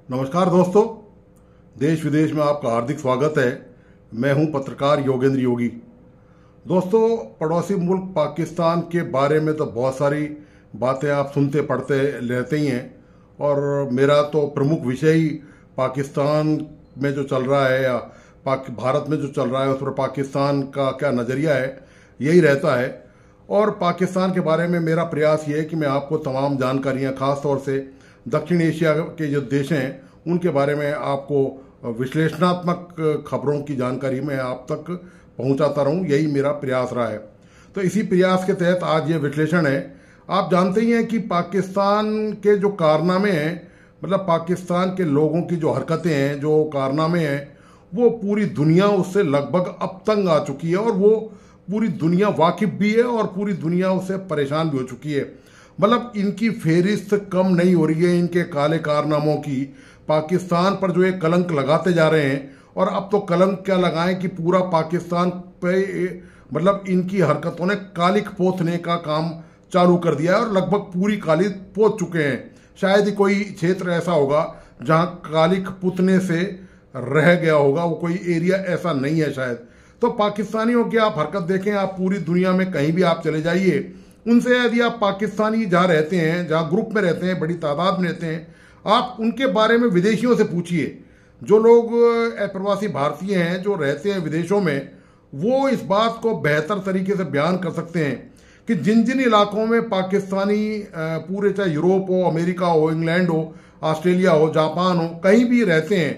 नमस्कार दोस्तों, देश विदेश में आपका हार्दिक स्वागत है। मैं हूं पत्रकार योगेंद्र योगी। दोस्तों, पड़ोसी मुल्क पाकिस्तान के बारे में तो बहुत सारी बातें आप सुनते पढ़ते रहते ही हैं, और मेरा तो प्रमुख विषय ही पाकिस्तान में जो चल रहा है या भारत में जो चल रहा है उस पर पाकिस्तान का क्या नज़रिया है, यही रहता है। और पाकिस्तान के बारे में मेरा प्रयास ये है कि मैं आपको तमाम जानकारियाँ, ख़ास तौर से दक्षिण एशिया के जो देश हैं उनके बारे में आपको विश्लेषणात्मक खबरों की जानकारी मैं आप तक पहुंचाता रहूं, यही मेरा प्रयास रहा है। तो इसी प्रयास के तहत आज ये विश्लेषण है। आप जानते ही हैं कि पाकिस्तान के जो कारनामे हैं, मतलब पाकिस्तान के लोगों की जो हरकतें हैं, जो कारनामे हैं, वो पूरी दुनिया उससे लगभग अब तंग आ चुकी है, और वो पूरी दुनिया वाकिफ भी है और पूरी दुनिया उससे परेशान भी हो चुकी है। मतलब इनकी फेहरिस्त कम नहीं हो रही है, इनके काले कारनामों की। पाकिस्तान पर जो एक कलंक लगाते जा रहे हैं, और अब तो कलंक क्या लगाएं कि पूरा पाकिस्तान पे मतलब इनकी हरकतों ने कालिक पोतने का काम चालू कर दिया है, और लगभग पूरी कालिक पोत चुके हैं। शायद ही कोई क्षेत्र ऐसा होगा जहां कालिक पुतने से रह गया होगा, वो कोई एरिया ऐसा नहीं है शायद। तो पाकिस्तानियों की आप हरकत देखें, आप पूरी दुनिया में कहीं भी आप चले जाइए, उनसे यदि आप पाकिस्तानी जहाँ रहते हैं, जहाँ ग्रुप में रहते हैं, बड़ी तादाद में रहते हैं, आप उनके बारे में विदेशियों से पूछिए। जो लोग प्रवासी भारतीय हैं जो रहते हैं विदेशों में, वो इस बात को बेहतर तरीके से बयान कर सकते हैं कि जिन जिन इलाकों में पाकिस्तानी पूरे, चाहे यूरोप हो, अमेरिका हो, इंग्लैंड हो, ऑस्ट्रेलिया हो, जापान हो, कहीं भी रहते हैं,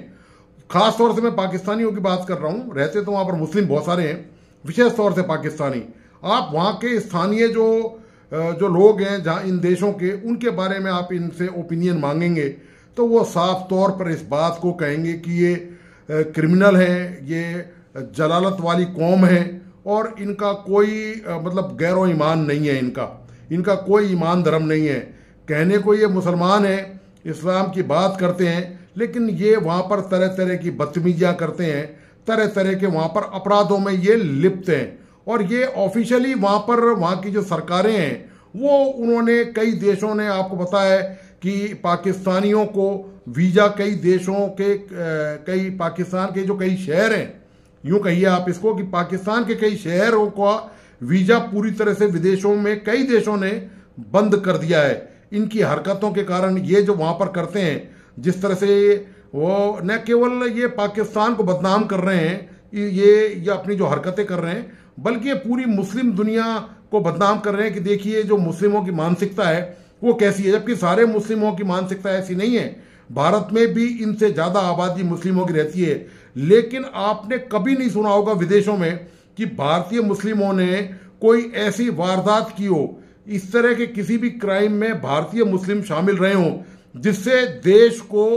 खास तौर से मैं पाकिस्तानियों की बात कर रहा हूँ, रहते तो वहाँ पर मुस्लिम बहुत सारे हैं, विशेष तौर से पाकिस्तानी। आप वहाँ के स्थानीय जो लोग हैं जहाँ इन देशों के, उनके बारे में आप इनसे ओपिनियन मांगेंगे तो वो साफ तौर पर इस बात को कहेंगे कि ये क्रिमिनल हैं, ये जलालत वाली कौम है, और इनका कोई मतलब गैरो ईमान नहीं है, इनका कोई ईमान धर्म नहीं है। कहने को ये मुसलमान हैं, इस्लाम की बात करते हैं, लेकिन ये वहाँ पर तरह तरह की बदतमीजियाँ करते हैं, तरह तरह के वहाँ पर अपराधों में ये लिप्त हैं। और ये ऑफिशियली वहाँ की जो सरकारें हैं, वो उन्होंने, कई देशों ने, आपको पता है कि पाकिस्तानियों को वीज़ा, कई देशों के कई पाकिस्तान के जो कई शहर हैं, यूं कहिए आप इसको कि पाकिस्तान के कई शहरों का वीज़ा पूरी तरह से विदेशों में कई देशों ने बंद कर दिया है। इनकी हरकतों के कारण ये जो वहाँ पर करते हैं, जिस तरह से वो न केवल ये पाकिस्तान को बदनाम कर रहे हैं, ये अपनी जो हरकतें कर रहे हैं, बल्कि ये पूरी मुस्लिम दुनिया को बदनाम कर रहे हैं कि देखिए जो मुस्लिमों की मानसिकता है वो कैसी है, जबकि सारे मुस्लिमों की मानसिकता ऐसी नहीं है। भारत में भी इनसे ज़्यादा आबादी मुस्लिमों की रहती है, लेकिन आपने कभी नहीं सुना होगा विदेशों में कि भारतीय मुस्लिमों ने कोई ऐसी वारदात की हो, इस तरह के किसी भी क्राइम में भारतीय मुस्लिम शामिल रहे हों जिससे देश को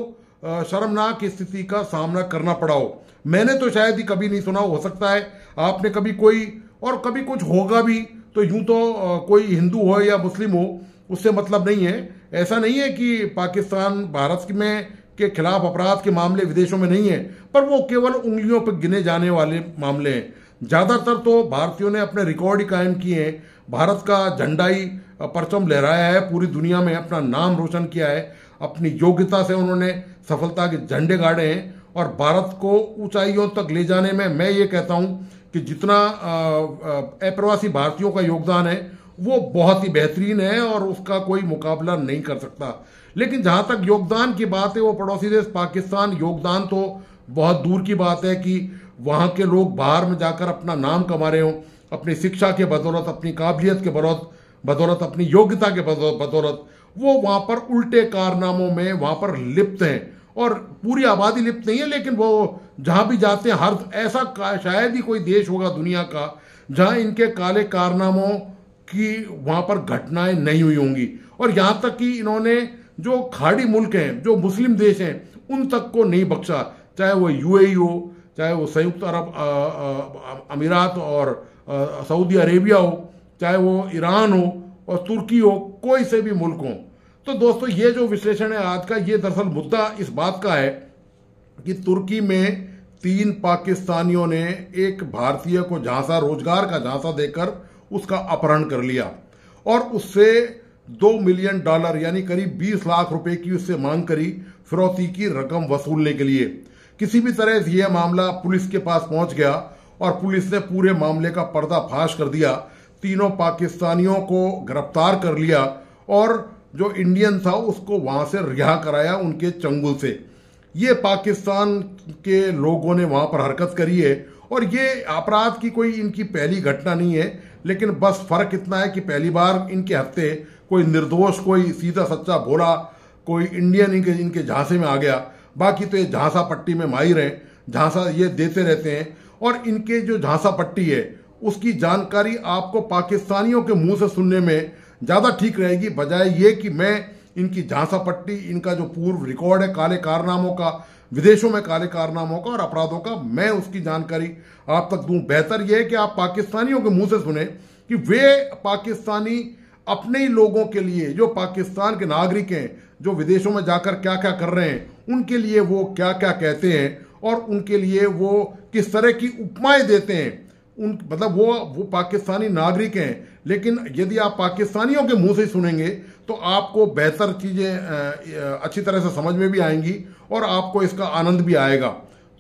शर्मनाक स्थिति का सामना करना पड़ा हो। मैंने तो शायद ही कभी नहीं सुना, हो सकता है आपने कभी कोई, और कभी कुछ होगा भी, तो यूं तो कोई हिंदू हो या मुस्लिम हो उससे मतलब नहीं है। ऐसा नहीं है कि पाकिस्तान भारत में के खिलाफ अपराध के मामले विदेशों में नहीं है, पर वो केवल उंगलियों पर गिने जाने वाले मामले हैं। ज़्यादातर तो भारतीयों ने अपने रिकॉर्ड ही कायम किए हैं, भारत का झंडा ही परचम लहराया है, पूरी दुनिया में अपना नाम रोशन किया है, अपनी योग्यता से उन्होंने सफलता के झंडे गाड़े हैं, और भारत को ऊंचाइयों तक ले जाने में मैं ये कहता हूं कि जितना अप्रवासी भारतीयों का योगदान है वो बहुत ही बेहतरीन है, और उसका कोई मुकाबला नहीं कर सकता। लेकिन जहां तक योगदान की बात है, वो पड़ोसी देश पाकिस्तान, योगदान तो बहुत दूर की बात है कि वहां के लोग बाहर में जाकर अपना नाम कमा रहे हों, अपनी शिक्षा के बदौलत, अपनी काबिलियत के बदौलत, अपनी योग्यता के बदौलत वो वहां पर उल्टे कारनामों में वहां पर लिप्त हैं। और पूरी आबादी लिप्त नहीं है, लेकिन वो जहां भी जाते हैं, हर ऐसा शायद ही कोई देश होगा दुनिया का जहां इनके काले कारनामों की वहां पर घटनाएं नहीं हुई होंगी। और यहां तक कि इन्होंने जो खाड़ी मुल्क हैं, जो मुस्लिम देश हैं, उन तक को नहीं बख्शा, चाहे वो यूएई हो, चाहे वो संयुक्त अरब अमीरात और सऊदी अरेबिया हो, चाहे वो ईरान हो और तुर्की हो, कोई से भी मुल्क हो। तो दोस्तों, ये जो विश्लेषण है आज का, ये दरअसल मुद्दा इस बात का है कि तुर्की में 3 पाकिस्तानियों ने एक भारतीय को झांसा, रोजगार का झांसा देकर उसका अपहरण कर लिया, और उससे $2 मिलियन यानी करीब 20 लाख रुपए की उससे मांग करी फिरौती की रकम वसूलने के लिए। किसी भी तरह से यह मामला पुलिस के पास पहुंच गया और पुलिस ने पूरे मामले का पर्दाफाश कर दिया। तीनों पाकिस्तानियों को गिरफ्तार कर लिया और जो इंडियन था उसको वहां से रिहा कराया उनके चंगुल से। ये पाकिस्तान के लोगों ने वहां पर हरकत करी है और ये अपराध की कोई इनकी पहली घटना नहीं है, लेकिन बस फर्क इतना है कि पहली बार इनके हत्थे कोई निर्दोष, कोई सीधा सच्चा भोला, कोई इंडियन इनके झांसे में आ गया। बाकी तो ये झांसा पट्टी में माहिर हैं, झांसा ये देते रहते हैं और इनके जो झांसा पट्टी है उसकी जानकारी आपको पाकिस्तानियों के मुंह से सुनने में ज्यादा ठीक रहेगी, बजाय ये कि मैं इनकी झांसा पट्टी, इनका जो पूर्व रिकॉर्ड है काले कारनामों का, विदेशों में काले कारनामों का और अपराधों का, मैं उसकी जानकारी आप तक दूं। बेहतर यह है कि आप पाकिस्तानियों के मुंह से सुने कि वे पाकिस्तानी अपने ही लोगों के लिए, जो पाकिस्तान के नागरिक हैं, जो विदेशों में जाकर क्या क्या कर रहे हैं, उनके लिए वो क्या क्या कहते हैं और उनके लिए वो किस तरह की उपमाएं देते हैं। मतलब वो पाकिस्तानी नागरिक हैं, लेकिन यदि आप पाकिस्तानियों के मुंह से सुनेंगे तो आपको बेहतर चीजें अच्छी तरह से समझ में भी आएंगी और आपको इसका आनंद भी आएगा।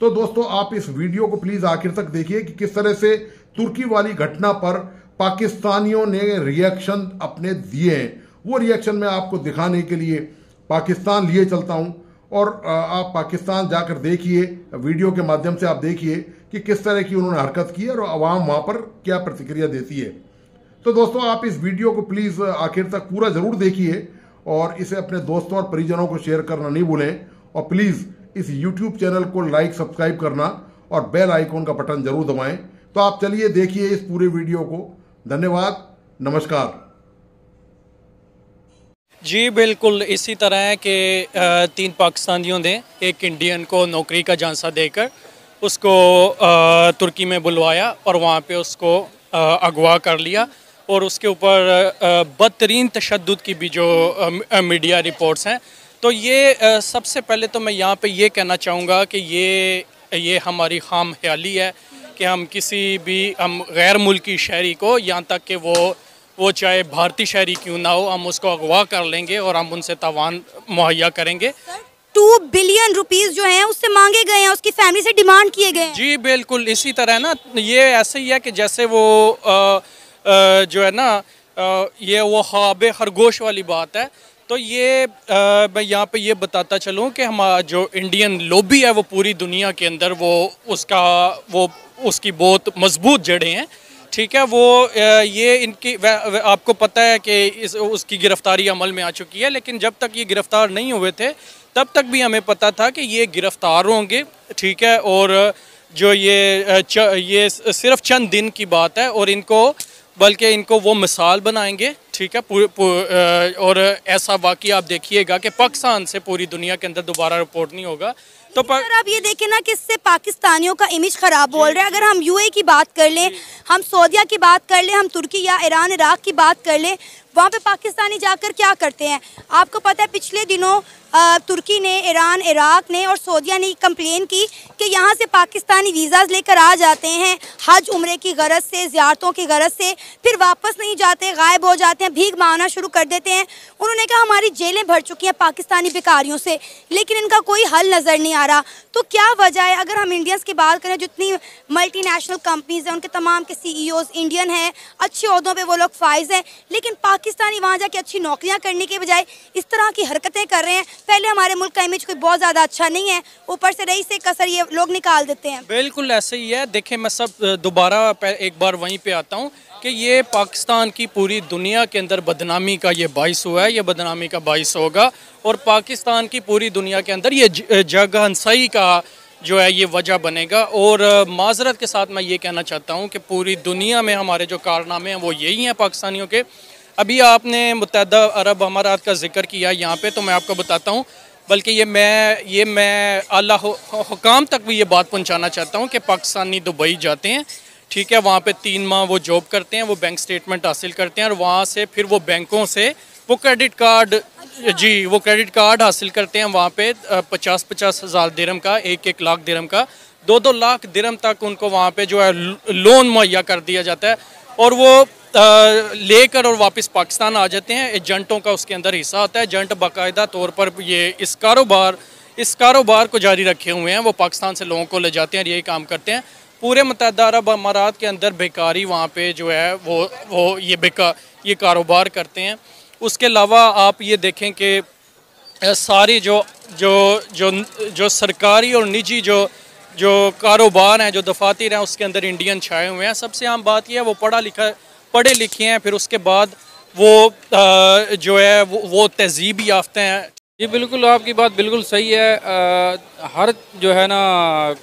तो दोस्तों, आप इस वीडियो को प्लीज आखिर तक देखिए कि किस तरह से तुर्की वाली घटना पर पाकिस्तानियों ने रिएक्शन अपने दिए हैं। वो रिएक्शन मैं आपको दिखाने के लिए पाकिस्तान लिए चलता हूं और आप पाकिस्तान जाकर देखिए, वीडियो के माध्यम से आप देखिए कि किस तरह की उन्होंने हरकत की है और आवाम वहां पर क्या प्रतिक्रिया देती है। तो दोस्तों, आप इस वीडियो को प्लीज आखिर तक पूरा जरूर देखिए और इसे अपने दोस्तों और परिजनों को शेयर करना नहीं भूलें और प्लीज इस YouTube चैनल को लाइक, सब्सक्राइब करना और बेल आइकॉन का बटन जरूर दबाएं। तो आप चलिए देखिए इस पूरे वीडियो को। धन्यवाद, नमस्कार। जी बिल्कुल इसी तरह है कि 3 पाकिस्तानियों ने एक इंडियन को नौकरी का झांसा देकर उसको तुर्की में बुलवाया और वहाँ पे उसको अगवा कर लिया और उसके ऊपर बदतरीन तशद्दुद की भी जो मीडिया रिपोर्ट्स हैं। तो ये सबसे पहले तो मैं यहाँ पे ये कहना चाहूँगा कि ये हमारी खाम ख्याली है कि हम हम गैर मुल्की शहरी को, यहाँ तक कि वो चाहे भारतीय शहरी क्यों ना हो, हम उसको अगवा कर लेंगे और हम उनसे तावान मुहैया करेंगे। 2 बिलियन रुपीस जो हैं उससे मांगे गए हैं, उसकी फैमिली से डिमांड किए गए हैं। जी बिल्कुल इसी तरह ना, ये ऐसे ही है कि जैसे वो जो है ना ये वो ख्वाब खरगोश वाली बात है। तो ये मैं यहाँ पे ये बताता चलूँ कि हमारा जो इंडियन लॉबी है वो पूरी दुनिया के अंदर उसकी बहुत मजबूत जड़ें हैं। ठीक है, वो ये इनकी आपको पता है कि उसकी गिरफ्तारी अमल में आ चुकी है, लेकिन जब तक ये गिरफ्तार नहीं हुए थे तब तक भी हमें पता था कि ये गिरफ्तार होंगे। ठीक है, और जो ये सिर्फ चंद दिन की बात है और बल्कि इनको वो मिसाल बनाएंगे। ठीक है, और ऐसा वाकई आप देखिएगा कि पाकिस्तान से पूरी दुनिया के अंदर दोबारा रिपोर्ट नहीं होगा। तो आप ये देखें ना कि इससे पाकिस्तानियों का इमेज खराब बोल रहे हैं। अगर हम यूएई की बात कर लें, हम सऊदीया की बात कर लें, हम तुर्की या ईरान, इराक की बात कर लें, वहाँ पे पाकिस्तानी जाकर क्या करते हैं आपको पता है। पिछले दिनों तुर्की ने, ईरान, इराक ने और सऊदीया ने कंप्लेन की कि यहाँ से पाकिस्तानी वीज़ाज लेकर आ जाते हैं हज उम्रे की गरज से, ज़ियारतों की गरज से, फिर वापस नहीं जाते, गायब हो जाते हैं, भीख मांगना शुरू कर देते हैं। उन्होंने कहा हमारी जेलें भर चुकी हैं पाकिस्तानी भिखारियों से, लेकिन इनका कोई हल नज़र नहीं आ रहा। तो क्या वजह है? अगर हम इंडियंस की बात करें, जितनी मल्टीनेशनल कंपनीज हैं उनके तमाम के CEOs इंडियन हैं, अच्छे ओहदों पे वो लोग फाइज हैं, लेकिन पाकिस्तानी वहाँ जाके अच्छी नौकरियाँ करने के बजाय इस तरह की हरकतें कर रहे हैं। पहले हमारे मुल्क का इमेज कोई बहुत ज़्यादा अच्छा नहीं है, ऊपर से रईस से कसर ये लोग निकाल देते हैं। बिल्कुल ऐसे ही है। देखिए, मैं दोबारा एक बार वहीं पे आता हूँ कि ये पाकिस्तान की पूरी दुनिया के अंदर बदनामी का ये बाइस हुआ है, ये बदनामी का बाइस होगा और पाकिस्तान की पूरी दुनिया के अंदर ये जगह हंसाई का जो है ये वजह बनेगा। और माजरत के साथ मैं ये कहना चाहता हूँ कि पूरी दुनिया में हमारे जो कारनामे हैं वो यही हैं पाकिस्तानियों के। अभी आपने मुत्तहदा अरब अमारात का जिक्र किया यहाँ पे, तो मैं आपको बताता हूँ, बल्कि ये मैं आला हुकाम तक भी ये बात पहुँचाना चाहता हूँ कि पाकिस्तानी दुबई जाते हैं। ठीक है, वहाँ पे 3 माह वो जॉब करते हैं, वो बैंक स्टेटमेंट हासिल करते हैं और वहाँ से फिर वो बैंकों से वो क्रेडिट कार्ड हासिल करते हैं। वहाँ पे 50-50 हज़ार दिरहम का, 1-1 लाख दिरहम का, 2-2 लाख दिरहम तक उनको वहाँ पे जो है लोन मुहैया कर दिया जाता है और वो लेकर और वापस पाकिस्तान आ जाते हैं। एजेंटों का उसके अंदर हिस्सा होता है। एजेंट बाकायदा तौर पर ये इस कारोबार को जारी रखे हुए हैं। वो पाकिस्तान से लोगों को ले जाते हैं और यही काम करते हैं। पूरे मुत्तहदा अरब अमारात के अंदर बेकारी वहाँ पे जो है वो ये कारोबार करते हैं। उसके अलावा आप ये देखें कि सारी जो सरकारी और निजी जो कारोबार हैं, जो दफातर हैं, उसके अंदर इंडियन छाए हुए हैं। सबसे आम बात यह है वो पढ़े लिखे हैं, फिर उसके बाद वो जो है वो तहजीब याफ्ते हैं। जी बिल्कुल, आपकी बात बिल्कुल सही है। हर जो है ना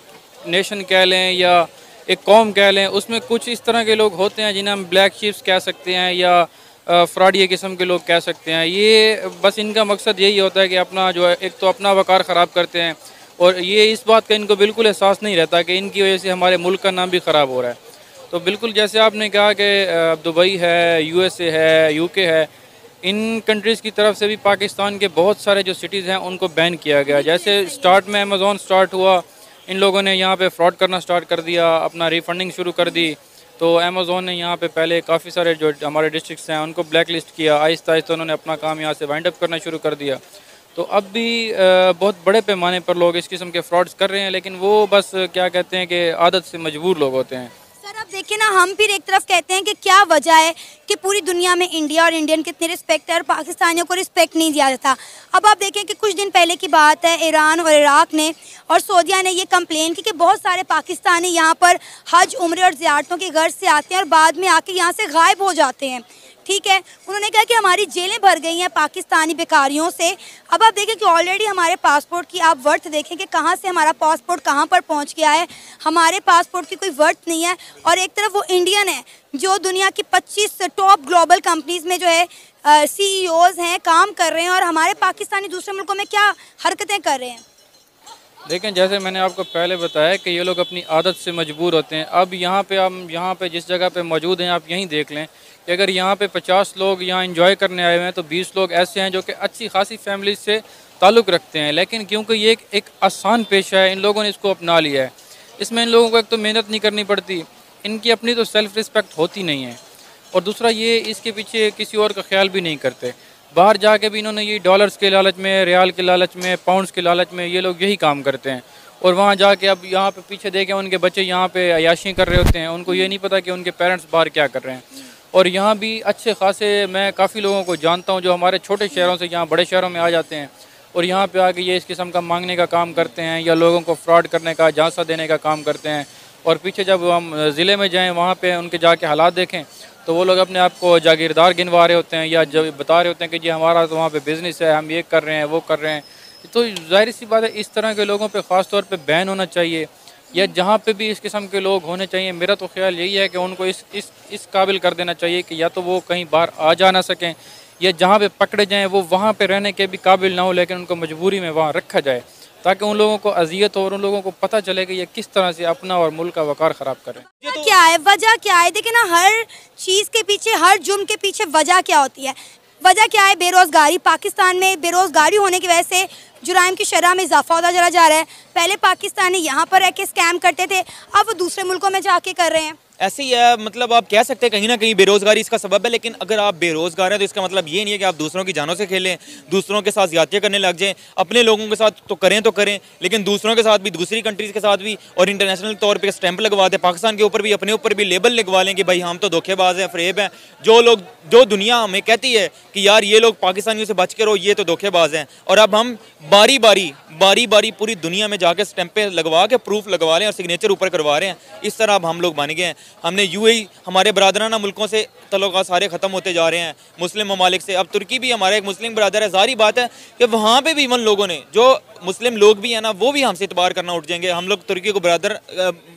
नेशन कह लें या एक कौम कह लें, उसमें कुछ इस तरह के लोग होते हैं जिन्हें हम ब्लैक शीप्स कह सकते हैं या फ्रॉडिया किस्म के लोग कह सकते हैं। ये बस इनका मकसद यही होता है कि अपना जो है एक तो अपना वक़ार ख़राब करते हैं, और ये इस बात का इनको बिल्कुल एहसास नहीं रहता कि इनकी वजह से हमारे मुल्क का नाम भी ख़राब हो रहा है। तो बिल्कुल जैसे आपने कहा कि दुबई है, USA है, UK है, इन कंट्रीज़ की तरफ से भी पाकिस्तान के बहुत सारे जो सिटीज़ हैं उनको बैन किया गया। जैसे स्टार्ट में अमेज़ॉन स्टार्ट हुआ, इन लोगों ने यहाँ पे फ्रॉड करना स्टार्ट कर दिया, अपना रिफंडिंग शुरू कर दी। तो अमेज़ॉन ने यहाँ पे पहले काफ़ी सारे जो हमारे डिस्ट्रिक्ट्स हैं उनको ब्लैक लिस्ट किया। आहिस्ता आहिस्ता उन्होंने अपना काम यहाँ से वाइंड अप करना शुरू कर दिया। तो अब भी बहुत बड़े पैमाने पर लोग इस किस्म के फ्रॉड्स कर रहे हैं, लेकिन वो बस क्या कहते हैं कि आदत से मजबूर लोग होते हैं। सर अब देखिए ना, हम फिर एक तरफ कहते हैं कि क्या वजह है कि पूरी दुनिया में इंडिया और इंडियन कितने रिस्पेक्ट है और पाकिस्तानियों को रिस्पेक्ट नहीं दिया जाता। अब आप देखें कि कुछ दिन पहले की बात है, ईरान और इराक ने और सऊदीया ने ये कंप्लेन की कि बहुत सारे पाकिस्तानी यहाँ पर हज, उम्रे और ज़ियारतों के गर्ज से आते हैं और बाद में आके यहाँ से गायब हो जाते हैं। ठीक है, उन्होंने कहा कि हमारी जेलें भर गई हैं पाकिस्तानी बेकारियों से। अब आप देखें कि ऑलरेडी हमारे पासपोर्ट की आप वर्थ देखें कि कहाँ से हमारा पासपोर्ट कहाँ पर पहुँच गया है। हमारे पासपोर्ट की कोई वर्थ नहीं है। और एक तरफ वो इंडियन है जो दुनिया की 25 टॉप ग्लोबल कंपनीज़ में जो है CEOs हैं, काम कर रहे हैं, और हमारे पाकिस्तानी दूसरे मुल्कों में क्या हरकतें कर रहे हैं। देखें, जैसे मैंने आपको पहले बताया कि ये लोग अपनी आदत से मजबूर होते हैं। अब यहाँ पे हम जिस जगह पे मौजूद हैं, आप यहीं देख लें कि अगर यहाँ पे 50 लोग यहाँ एंजॉय करने आए हुए हैं तो 20 लोग ऐसे हैं जो कि अच्छी खासी फैमिली से ताल्लुक़ रखते हैं, लेकिन क्योंकि ये एक आसान पेशा है, इन लोगों ने इसको अपना लिया है। इसमें इन लोगों को एक तो मेहनत नहीं करनी पड़ती, इनकी अपनी तो सेल्फ़ रिस्पेक्ट होती नहीं है, और दूसरा ये इसके पीछे किसी और का ख्याल भी नहीं करते। बाहर जाके भी इन्होंने ये डॉलर्स के लालच में, रियाल के लालच में, पाउंड्स के लालच में ये लोग यही काम करते हैं। और वहाँ जाके अब यहाँ पे पीछे देखें उनके बच्चे यहाँ पे अयाशी कर रहे होते हैं, उनको ये नहीं पता कि उनके पेरेंट्स बाहर क्या कर रहे हैं। और यहाँ भी अच्छे खासे मैं काफ़ी लोगों को जानता हूँ जो हमारे छोटे शहरों से यहाँ बड़े शहरों में आ जाते हैं और यहाँ पे आके ये इस किस्म का मांगने का काम करते हैं या लोगों को फ्रॉड करने का, झांसा देने का काम करते हैं। और पीछे जब हम ज़िले में जाएँ, वहाँ पे उनके जाके हालात देखें तो वो लोग अपने आप को जागीरदार गिनवा रहे होते हैं या जब बता रहे होते हैं कि जी हमारा तो वहाँ पे बिज़नेस है, हम ये कर रहे हैं, वो कर रहे हैं। तो ज़ाहिर सी बात है, इस तरह के लोगों पे ख़ास तौर पे बैन होना चाहिए, या जहाँ पे भी इस किस्म के लोग होने चाहिए। मेरा तो ख्याल यही है कि उनको इस काबिल कर देना चाहिए कि या तो वो कहीं बाहर आ जा ना सकें, या जहाँ पे पकड़े जाएँ वो वहाँ पे रहने के भी काबिल ना हो, लेकिन उनको मजबूरी में वहाँ रखा जाए ताकि उन लोगों को अजियत हो और उन लोगों को पता चले कि ये किस तरह से अपना और मुल्क का वक़ार ख़राब करें। क्या है वजह, क्या है? देखिए ना, हर चीज़ के पीछे, हर जुर्म के पीछे वजह क्या होती है? वजह क्या है? बेरोज़गारी। पाकिस्तान में बेरोज़गारी होने की वजह से जुराइम की शरह में इजाफा होता चला जा रहा है। पहले पाकिस्तानी यहाँ पर रह के स्कैम करते थे, अब वो दूसरे मुल्कों में जाके कर रहे हैं। ऐसे ही है, मतलब आप कह सकते हैं कहीं ना कहीं बेरोज़गारी इसका सबब है। लेकिन अगर आप बेरोज़गार हैं तो इसका मतलब ये नहीं है कि आप दूसरों की जानों से खेलें, दूसरों के साथ ज़्यादतियाँ करने लग जाएं। अपने लोगों के साथ तो करें, लेकिन दूसरों के साथ भी, दूसरी कंट्रीज़ के साथ भी, और इंटरनेशनल तौर पे स्टैंप लगवा दें, पाकिस्तान के ऊपर भी, अपने ऊपर भी लेबल लगवा लें कि भाई हम तो धोखेबाज हैं, फरेब हैं। जो दुनिया हमें कहती है कि यार ये लोग पाकिस्तानियों से बच के रहो, ये तो धोखेबाज हैं, और अब हम बारी बारी पूरी दुनिया में जाके स्टैंपें लगवा के प्रूफ लगवा रहे हैं और सिग्नेचर ऊपर करवा रहे हैं। इस तरह अब हम लोग बन गए हैं। हमने UAE, हमारे बरादराना मुल्कों से तल्लुकात सारे ख़त्म होते जा रहे हैं, मुस्लिम ममालिक से। अब तुर्की भी हमारा एक मुस्लिम बरादर है। ज़ाहिर बात है कि वहाँ पे भी इवन लोगों ने, जो मुस्लिम लोग भी हैं ना, वो भी हमसे इतबार करना उठ जाएंगे। हम लोग तुर्की को बरादर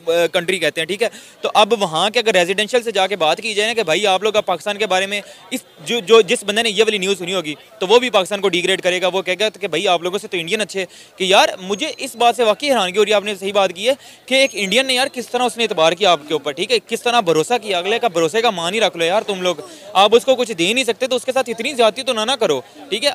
कंट्री कहते हैं, ठीक है। तो अब वहाँ के अगर रेजिडेंशियल से जाके बात की जाए ना कि भाई आप लोग अब पाकिस्तान के बारे में जिस बंदे ने ये वाली न्यूज़ सुनी होगी तो वो भी पाकिस्तान को डिग्रेड करेगा। वो कहेगा कि भाई आप लोगों से तो इंडियन अच्छे। कि यार मुझे इस बात से वाकई हैरानगी हो रही है, आपने सही बात की है कि एक इंडियन ने यार किस तरह उसने इतबार किया आपके ऊपर, ठीक है, किस तरह भरोसा किया। अगले का भरोसे का मान ही रख लो यार तुम लोग। आप उसको कुछ दे नहीं सकते तो उसके साथ इतनी ज्यादती तो ना करो, ठीक है।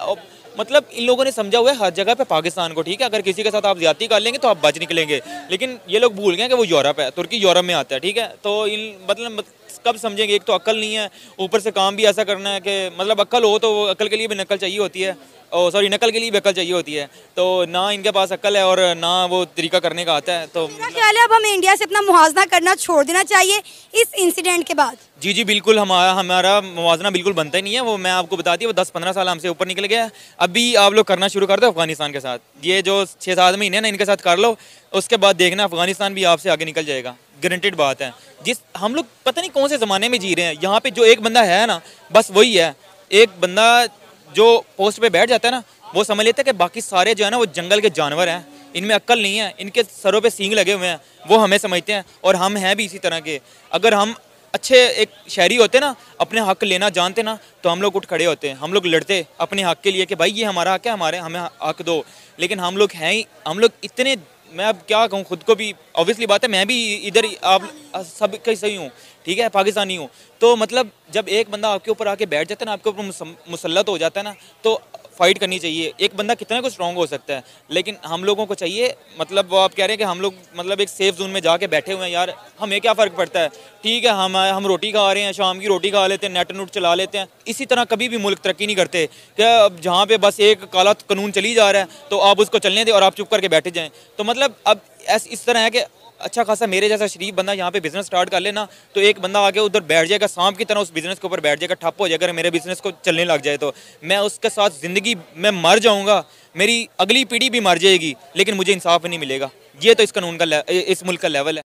मतलब इन लोगों ने समझा हुआ है हर जगह पे पाकिस्तान को, ठीक है। अगर किसी के साथ आप ज्यादती कर लेंगे तो आप बच निकलेंगे, लेकिन ये लोग भूल गए कि वो यूरोप है, तुर्की यूरोप में आता है, ठीक है। तो इन मतलब कब समझेंगे? एक तो अक्ल नहीं है, ऊपर से काम भी ऐसा करना है कि मतलब अक्ल हो तो अक्ल के लिए भी नकल चाहिए होती है, सॉरी नकल के लिए भी अक्ल चाहिए होती है। तो ना इनके पास अक्ल है और ना वो तरीका करने का आता है। तो मेरा ख्याल है अब हमें इंडिया से अपना मुवाजना करना छोड़ देना चाहिए इस इंसिडेंट के बाद। जी जी बिल्कुल, हमारा मुवाजना बिल्कुल बनता ही नहीं है। वो मैं आपको बताती हूँ, वो 10-15 साल हमसे ऊपर निकल गया है। अभी आप लोग करना शुरू कर दो अफगानिस्तान के साथ, ये जो 6-7 महीने ना इनके साथ कर लो, उसके बाद देखना अफगानिस्तान भी आपसे आगे निकल जाएगा, गारंटेड बात है। जिस हम लोग पता नहीं कौन से ज़माने में जी रहे हैं। यहाँ पे जो एक बंदा है ना, बस वही है। एक बंदा जो पोस्ट पे बैठ जाता है ना, वो समझ लेता है कि बाकी सारे जो है ना वो जंगल के जानवर हैं, इनमें अक्ल नहीं है, इनके सरों पे सींग लगे हुए हैं, वो हमें समझते हैं और हम हैं भी इसी तरह के। अगर हम अच्छे एक शहरी होते ना, अपने हक लेना जानते ना, तो हम लोग उठ खड़े होते, हम लोग लड़ते अपने हक के लिए कि भाई ये हमारा हक है, हमें हक दो। लेकिन हम लोग हैं ही, हम लोग इतने, मैं अब क्या कहूँ, खुद को भी ऑब्वियसली बात है, मैं भी इधर आप सब कहीं सही हूँ, ठीक है, पाकिस्तानी हूँ। तो मतलब जब एक बंदा आपके ऊपर आके बैठ जाता है ना, आपके ऊपर मुसल्लत हो जाता है ना, तो फाइट करनी चाहिए। एक बंदा कितना कुछ स्ट्रॉन्ग हो सकता है, लेकिन हम लोगों को चाहिए, मतलब वो आप कह रहे हैं कि हम लोग मतलब एक सेफ जोन में जाके बैठे हुए हैं, यार हमें क्या फ़र्क पड़ता है, ठीक है, हम रोटी खा रहे हैं, शाम की रोटी खा लेते हैं, नेट नूट चला लेते हैं। इसी तरह कभी भी मुल्क तरक्की नहीं करते क्या? जहाँ पे बस एक काला कानून चली जा रहा है तो आप उसको चलने दें और आप चुप करके बैठे जाएँ। तो मतलब अब इस तरह है कि अच्छा खासा मेरे जैसा शरीफ बंदा यहाँ पे बिजनेस स्टार्ट कर लेना, तो एक बंदा आके उधर बैठ जाएगा, सांप की तरह उस बिजनेस के ऊपर बैठ जाएगा, ठप हो जाएगा। अगर मेरे बिजनेस को चलने लग जाए तो मैं उसके साथ ज़िंदगी में मर जाऊँगा, मेरी अगली पीढ़ी भी मर जाएगी, लेकिन मुझे इंसाफ नहीं मिलेगा। ये तो इस कानून का, इस मुल्क का लेवल है।